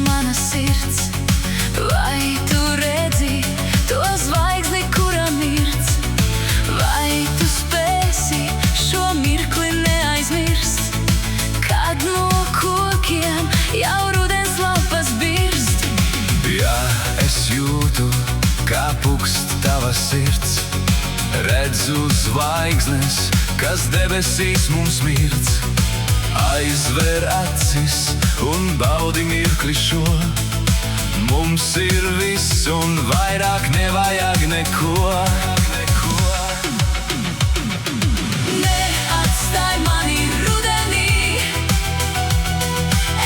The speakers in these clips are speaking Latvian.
Mana sirds, vai tu redzi to zvaigzni, kura mirdz? Vai tu spēsi šo mirkli neaizmirst, kad no kokiem jau rudens lapas birst? Ja es jūtu, kā pukst tava sirds, redzu zvaigznes, kas debesīs mums mirdz. Aizver acis un baudi mirkli šo, mums ir viss un vairāk nevajag neko. Neatstāj mani rudenī,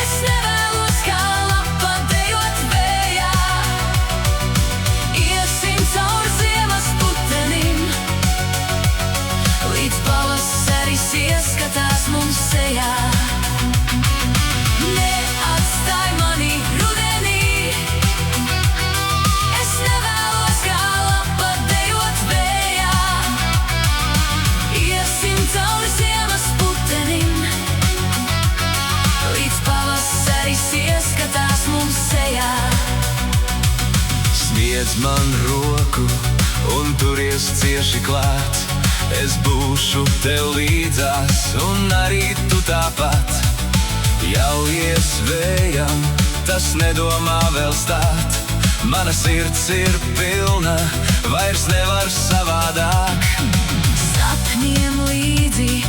es nevēlos kā lapa dejot vējā. Iesim caur ziemas putenim, līdz pavasaris ieskatās mums sejā. Neatstāj mani rudenī, es nevēlos kā lapa dejot vējā. Iesim cauri ziemas putenim, līdz pavasaris ieskatās mums sejā. Sniedz man roku un turies cieši klāt, es būšu tev līdzās un arī tu tāpat. Ļaujies vējam, tas nedomā vēl stāt, mana sirds ir pilna, vairs nevar savādāk. Sapniem līdzi